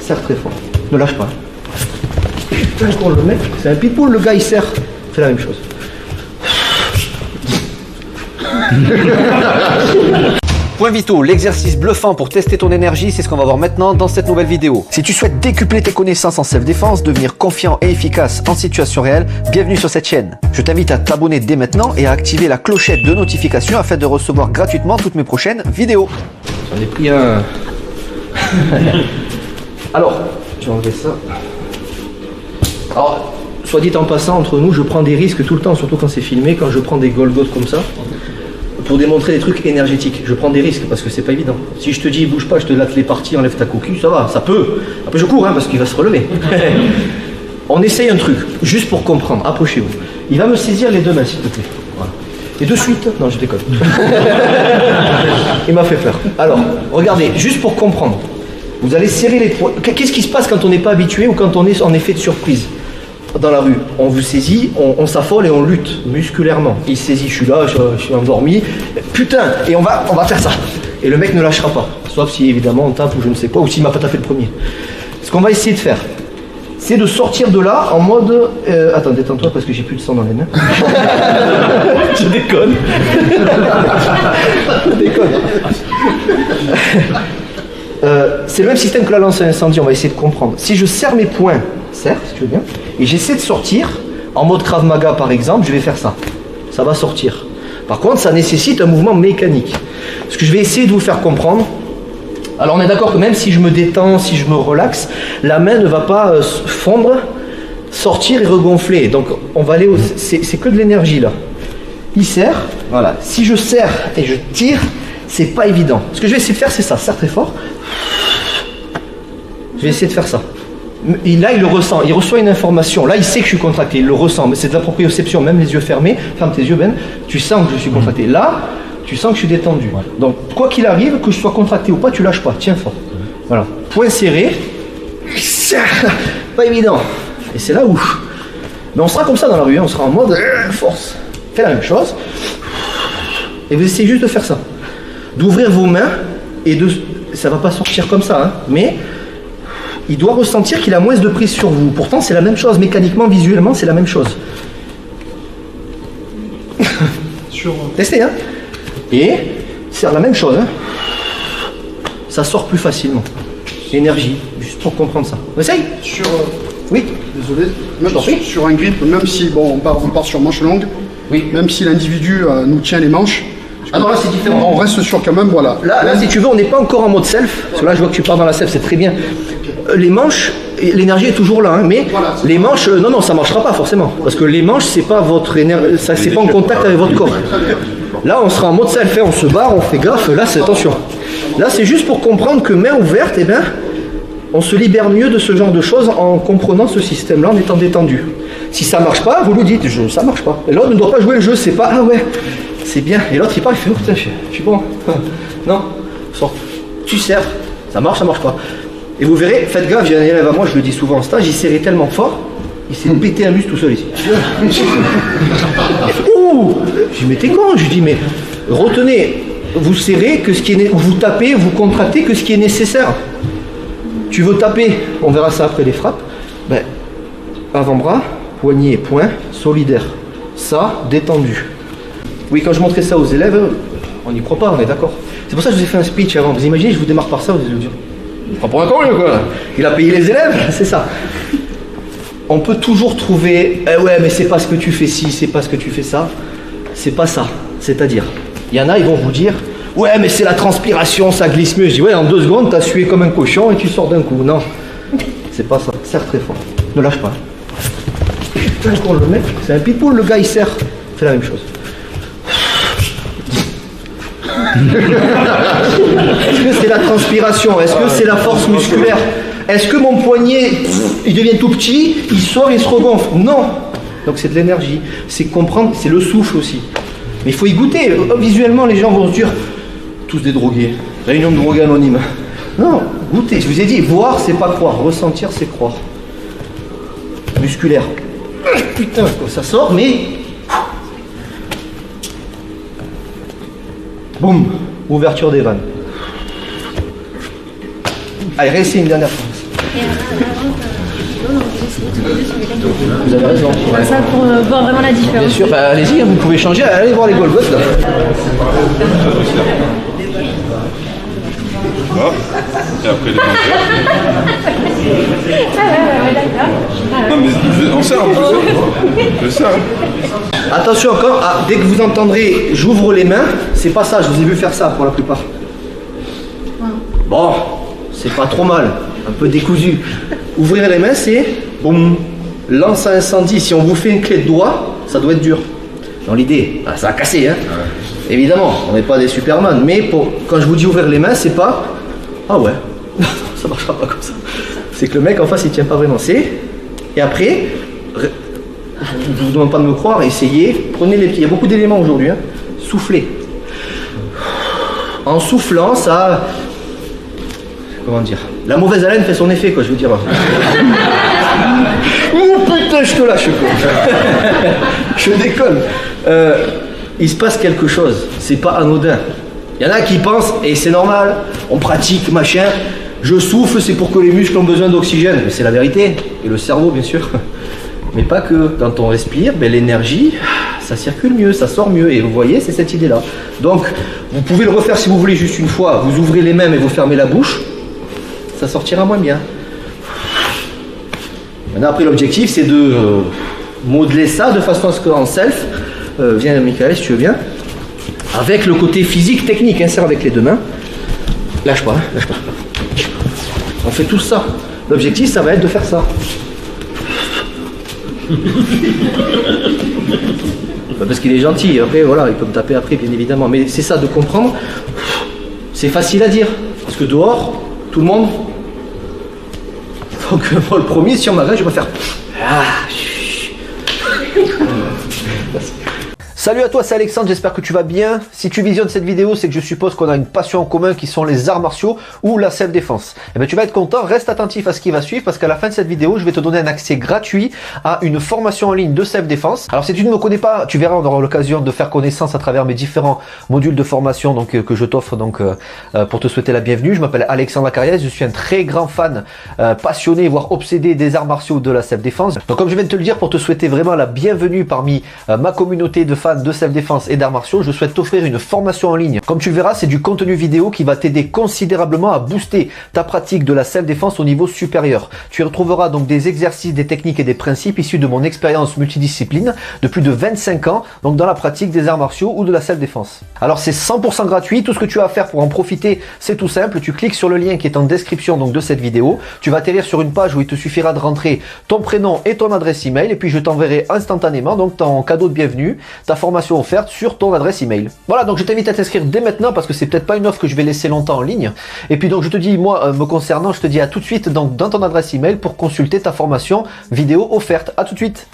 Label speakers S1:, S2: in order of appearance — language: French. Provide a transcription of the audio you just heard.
S1: serre très fort. Ne lâche pas. Putain, con, le mec, c'est un pitbull, le gars, il serre. Fais la même chose.
S2: Point Vito, l'exercice bluffant pour tester ton énergie, c'est ce qu'on va voir maintenant dans cette nouvelle vidéo. Si tu souhaites décupler tes connaissances en self-défense, devenir confiant et efficace en situation réelle, bienvenue sur cette chaîne. Je t'invite à t'abonner dès maintenant et à activer la clochette de notification afin de recevoir gratuitement toutes mes prochaines vidéos.
S1: J'en ai pris un... Alors, je vais enlever ça. Alors, soit dit en passant, entre nous, je prends des risques tout le temps, surtout quand c'est filmé, quand je prends des Golgoth comme ça, pour démontrer des trucs énergétiques. Je prends des risques parce que c'est pas évident. Si je te dis bouge pas, je te latte les parties, enlève ta cocu, ça va, ça peut. Après je cours parce qu'il va se relever. On essaye un truc, juste pour comprendre, approchez-vous. Il va me saisir les deux mains s'il te plaît. Voilà. Et de suite, non je déconne. Il m'a fait peur. Alors, regardez, juste pour comprendre. Vous allez serrer les poings. Qu'est-ce qui se passe quand on n'est pas habitué ou quand on est en effet de surprise? Dans la rue, on vous saisit, on s'affole et on lutte musculairement. Il saisit, je suis là, je suis endormi. Putain, et on va faire ça. Et le mec ne lâchera pas. Sauf si évidemment on tape ou je ne sais quoi, ou s'il m'a pas tapé le premier. Ce qu'on va essayer de faire, c'est de sortir de là en mode... attends, détends-toi parce que j'ai plus de sang dans les mains. Je déconne. Je déconne. C'est le même système que la lance à incendie, on va essayer de comprendre. Si je serre mes poings, serre si tu veux bien, et j'essaie de sortir, en mode Krav Maga par exemple, je vais faire ça. Ça va sortir. Par contre, ça nécessite un mouvement mécanique. Ce que je vais essayer de vous faire comprendre, alors on est d'accord que même si je me détends, si je me relaxe, la main ne va pas fondre, sortir et regonfler. Donc on va aller c'est que de l'énergie là. Il serre, voilà. Si je serre et je tire, c'est pas évident. Ce que je vais essayer de faire, c'est ça. Serre très fort. Je vais essayer de faire ça. Et là, il le ressent. Il reçoit une information. Là, il sait que je suis contracté. Il le ressent. Mais c'est de la proprioception. Même les yeux fermés. Ferme tes yeux, Ben. Tu sens que je suis contracté. Là, tu sens que je suis détendu. Ouais. Donc, quoi qu'il arrive, que je sois contracté ou pas, tu lâches pas. Tiens fort. Voilà. Poing serré. Pas évident. Et c'est là où... Mais on sera comme ça dans la rue. Hein. On sera en mode force. Fais la même chose. Et vous essayez juste de faire ça. D'ouvrir vos mains et de... Ça va pas sortir comme ça, hein, mais il doit ressentir qu'il a moins de prise sur vous. Pourtant, c'est la même chose. Mécaniquement, visuellement, c'est la même chose. Testez, hein. Et c'est la même chose, hein. Ça sort plus facilement. Énergie, juste pour comprendre ça. On essaye. Oui.
S3: Désolé. Même sur un grip, même si, bon, on part sur manche longue,
S1: oui. Même
S3: si l'individu nous tient les manches,
S1: ah non, là c'est différent.
S3: On reste sur quand même, voilà.
S1: Là, si tu veux, on n'est pas encore en mode self. Parce que là, je vois que tu pars dans la self, c'est très bien. Les manches, l'énergie est toujours là, hein, mais voilà, les manches, non, ça ne marchera pas forcément. Parce que les manches, c'est pas votre énergie, ça c'est pas en contact avec votre corps. Là, on sera en mode self, on se barre, on fait gaffe. Là, c'est attention. Là, c'est juste pour comprendre que main ouverte, eh ben, on se libère mieux de ce genre de choses en comprenant ce système-là, en étant détendu. Si ça marche pas, vous lui dites, ça marche pas. Et l'autre ne doit pas jouer le jeu, c'est pas, ah ouais. C'est bien. Et l'autre il part, il fait, oh putain, je suis bon. Non, sors. Tu serres. Ça marche pas. Et vous verrez, faites gaffe, j'ai un élève à moi, je le dis souvent en stage, il serrait tellement fort, il s'est pété un muscle tout seul ici. Ouh! Je dis, mais t'es con. Je dis, mais retenez, vous serrez que ce qui est vous tapez, vous contractez que ce qui est nécessaire. Tu veux taper, on verra ça après les frappes. Ben, avant-bras, poignet, poing, solidaire. Ça, détendu. Oui, quand je montrais ça aux élèves, on n'y croit pas, on est d'accord. C'est pour ça que je vous ai fait un speech avant. Vous imaginez, je vous démarre par ça, vous allez vous dire, il prend pour un con, lui, quoi. Il a payé les élèves, c'est ça. On peut toujours trouver, ouais, mais c'est pas ce que tu fais ci, c'est pas ce que tu fais ça. C'est pas ça. C'est-à-dire, il y en a, ils vont vous dire, ouais, mais c'est la transpiration, ça glisse mieux. Je dis, ouais, en 2 secondes, t'as sué comme un cochon et tu sors d'un coup. Non, c'est pas ça. Serre très fort. Ne lâche pas. Putain, le mec, c'est un pitbull, le gars, il serre. Fais la même chose. Est-ce que c'est la transpiration? Est-ce que c'est la force musculaire? Est-ce que mon poignet, il devient tout petit, il sort, il se regonfle? Non. Donc c'est de l'énergie. C'est comprendre, c'est le souffle aussi. Mais il faut y goûter. Visuellement, les gens vont se dire, tous des drogués. Réunion de drogués anonymes. Non, goûter. Je vous ai dit, voir, c'est pas croire. Ressentir, c'est croire. Musculaire. Putain, ça sort, mais... Boum, ouverture des vannes. Allez, réessayez une dernière fois. Vous avez raison.
S4: Comme ça, pour voir vraiment la différence.
S1: Bien sûr, bah, allez-y, vous pouvez changer, allez voir les Golgoth là.
S5: Et après les menteurs.
S4: Ouais, d'accord.
S5: Non mais on sert, je sers.
S1: Attention encore, dès que vous entendrez j'ouvre les mains, c'est pas ça, je vous ai vu faire ça pour la plupart. Bon, c'est pas trop mal, un peu décousu. Ouvrir les mains, c'est boum, lance à incendie. Si on vous fait une clé de doigt, ça doit être dur. Dans l'idée, ça a cassé, hein. Évidemment, on n'est pas des Superman, mais quand je vous dis ouvrir les mains, c'est pas ah ouais, ça marchera pas comme ça. C'est que le mec en face il tient pas vraiment. Et après, je vous demande pas de me croire, essayez, prenez les pieds. Il y a beaucoup d'éléments aujourd'hui, hein. Soufflez. En soufflant, ça. Comment dire? La mauvaise haleine fait son effet, quoi, je veux dire. Oh putain, je te lâche, quoi. Je déconne. Il se passe quelque chose, c'est pas anodin. Il y en a qui pensent, et c'est normal, on pratique, machin, je souffle, c'est pour que les muscles ont besoin d'oxygène. Mais c'est la vérité, et le cerveau, bien sûr. Mais pas que. Quand on respire, l'énergie, ça circule mieux, ça sort mieux. Et vous voyez, c'est cette idée-là. Donc, vous pouvez le refaire si vous voulez juste une fois. Vous ouvrez les mains et vous fermez la bouche. Ça sortira moins bien. Maintenant, après, l'objectif, c'est de modeler ça de façon à ce qu'en self, viens Michael si tu veux bien, avec le côté physique, technique, insère avec les deux mains. Lâche pas, lâche pas. On fait tout ça. L'objectif, ça va être de faire ça. Parce qu'il est gentil, après voilà, il peut me taper après bien évidemment, mais c'est ça de comprendre, c'est facile à dire, parce que dehors, tout le monde, donc moi le premier, si on m'arrête, je vais faire Salut à toi, c'est Alexandre, j'espère que tu vas bien. Si tu visionnes cette vidéo, c'est que je suppose qu'on a une passion en commun qui sont les arts martiaux ou la self-défense. Et bien tu vas être content, reste attentif à ce qui va suivre parce qu'à la fin de cette vidéo, je vais te donner un accès gratuit à une formation en ligne de self-défense. Alors si tu ne me connais pas, tu verras, on aura l'occasion de faire connaissance à travers mes différents modules de formation que je t'offre pour te souhaiter la bienvenue. Je m'appelle Alexandre Lacarrière, je suis un très grand fan, passionné, voire obsédé des arts martiaux de la self-défense. Donc comme je viens de te le dire, pour te souhaiter vraiment la bienvenue parmi ma communauté de fans de self-défense et d'arts martiaux, je souhaite t'offrir une formation en ligne. Comme tu le verras, c'est du contenu vidéo qui va t'aider considérablement à booster ta pratique de la self-défense au niveau supérieur. Tu y retrouveras donc des exercices, des techniques et des principes issus de mon expérience multidiscipline de plus de 25 ans, donc dans la pratique des arts martiaux ou de la self-défense. Alors c'est 100% gratuit, tout ce que tu as à faire pour en profiter, c'est tout simple, tu cliques sur le lien qui est en description donc de cette vidéo, tu vas atterrir sur une page où il te suffira de rentrer ton prénom et ton adresse email et puis je t'enverrai instantanément donc ton cadeau de bienvenue, ta formation offerte sur ton adresse email. Voilà, donc je t'invite à t'inscrire dès maintenant parce que c'est peut-être pas une offre que je vais laisser longtemps en ligne. Et puis donc je te dis, moi me concernant, je te dis à tout de suite donc dans ton adresse email pour consulter ta formation vidéo offerte. À tout de suite.